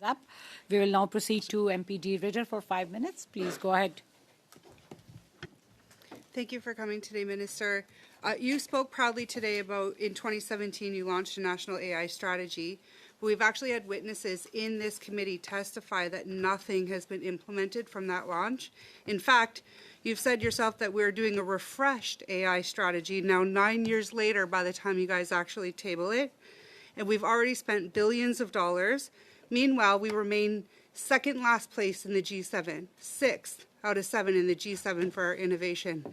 Up. We will now proceed to MPD Ritter for 5 minutes. Please go ahead. Thank you for coming today, Minister. You spoke proudly today about in 2017 you launched a national AI strategy. But we've actually had witnesses in this committee testify that nothing has been implemented from that launch. In fact, you've said yourself that we're doing a refreshed AI strategy now 9 years later by the time you guys actually table it. And we've already spent billions of dollars. Meanwhile, we remain second last place in the G7, 6th out of 7 in the G7 for our innovation.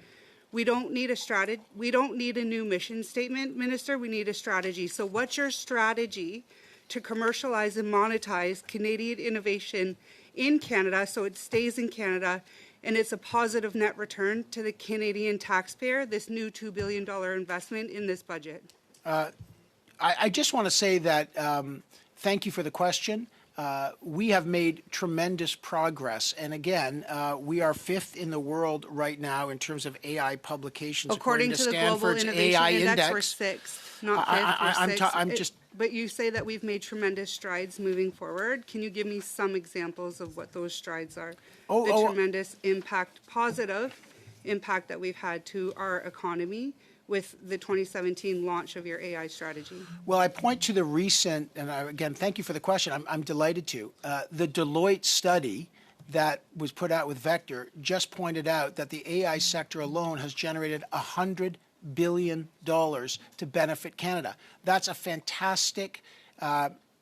We don't need a strategy. We don't need a new mission statement, Minister. We need a strategy. So what's your strategy to commercialize and monetize Canadian innovation in Canada so it stays in Canada and it's a positive net return to the Canadian taxpayer, this new $2 billion investment in this budget? I just want to say that thank you for the question. We have made tremendous progress. And again, we are 5th in the world right now in terms of AI publications. According to the Global Innovation AI Index, we're 6th, not 5th, we're 6th. But you say that we've made tremendous strides moving forward. Can you give me some examples of what those strides are? Tremendous impact, positive impact that we've had to our economy with the 2017 launch of your AI strategy? Well, I point to the recent, and again, thank you for the question. I'm delighted to. The Deloitte study that was put out with Vector just pointed out that the AI sector alone has generated $100 billion to benefit Canada. That's a fantastic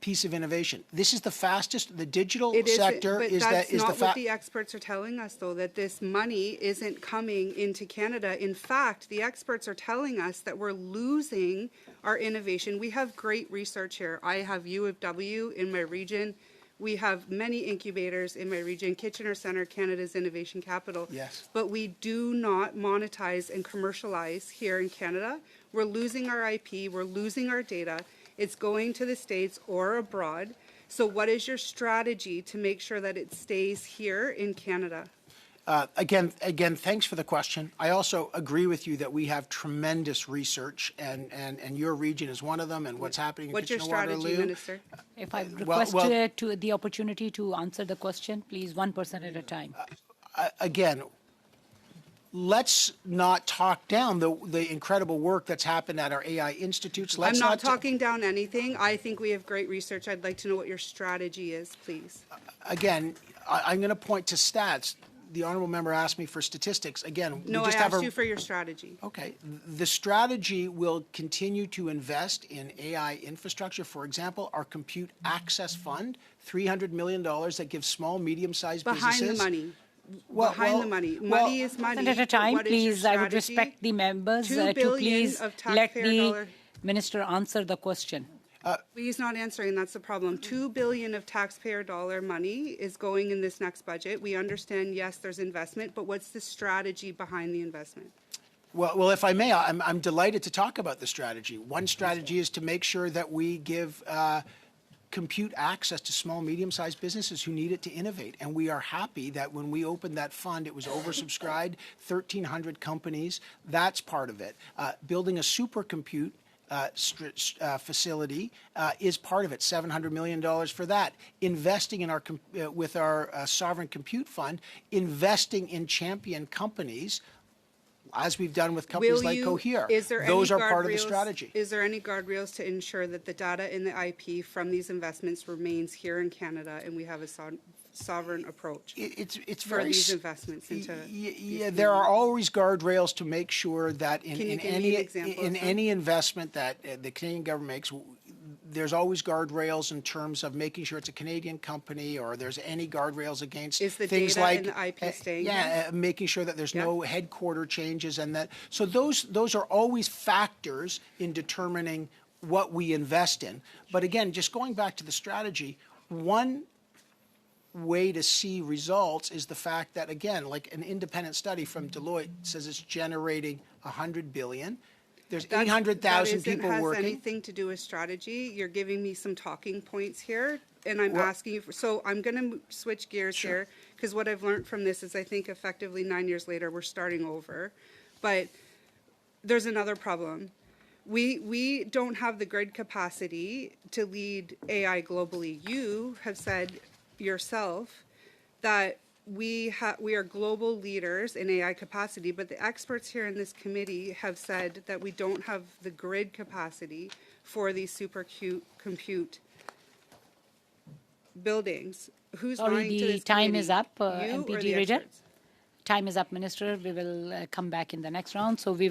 piece of innovation. This is the fastest. The digital sector but is that's not what the experts are telling us, though, that this money isn't coming into Canada. In fact, the experts are telling us that we're losing our innovation. We have great research here. I have U of W in my region. We have many incubators in my region, Kitchener Centre, Canada's innovation capital. Yes. But we do not monetize and commercialize here in Canada. We're losing our IP, we're losing our data. It's going to the States or abroad. So what is your strategy to make sure that it stays here in Canada? Again, thanks for the question. I also agree with you that we have tremendous research, and your region is one of them, and what's happening in Kitchener-Waterloo. What's your strategy, Minister? If I request to the opportunity to answer the question, please, 1% at a time. Again, let's not talk down the incredible work that's happened at our AI institutes. I'm not talking down anything. I think we have great research. I'd like to know what your strategy is, please. Again, I'm going to point to stats. The honourable member asked me for statistics. Again, no, we just I asked you for your strategy. Okay. The strategy will continue to invest in AI infrastructure. For example, our Compute Access Fund, $300 million that gives small, medium-sized businesses. Behind the money. Behind the money. Money is money. At a time, please. I would respect the members to please let the minister answer the question. He's not answering. That's the problem. $2 billion of taxpayer dollar money is going in this next budget. We understand, yes, there's investment, but what's the strategy behind the investment? Well, if I may, I'm delighted to talk about the strategy. One strategy is to make sure that we give compute access to small, medium-sized businesses who need it to innovate. And we are happy that when we opened that fund, it was oversubscribed, 1,300 companies. That's part of it. Building a supercompute facility is part of it. $700 million for that. Investing in our with our sovereign compute fund, investing in champion companies, as we've done with companies like Cohere. Those are part of the strategy. Is there any guardrails to ensure that the data and the IP from these investments remains here in Canada and we have a sovereign approach it's for these investments into there are always guardrails to make sure that in any investment that the Canadian government makes, there's always guardrails in terms of making sure it's a Canadian company, or there's any guardrails against things like and the IP staying making sure that there's no headquarter changes, and that so those are always factors in determining what we invest in. But again, just going back to the strategy, one way to see results is the fact that, again, like an independent study from Deloitte says it's generating $100 billion. There's 800,000 people working. That has anything to do with strategy. You're giving me some talking points here, and I'm asking you for, so I'm going to switch gears here, because what I've learned from this is I think effectively 9 years later we're starting over. But there's another problem. We don't have the grid capacity to lead AI globally. You have said yourself that we are global leaders in AI capacity, but the experts here in this committee have said that we don't have the grid capacity for these compute buildings. Who's Sorry, lying to the this time is committee? up, You or MPG the Rader. experts? Time is up, Minister. We will come back in the next round. So we will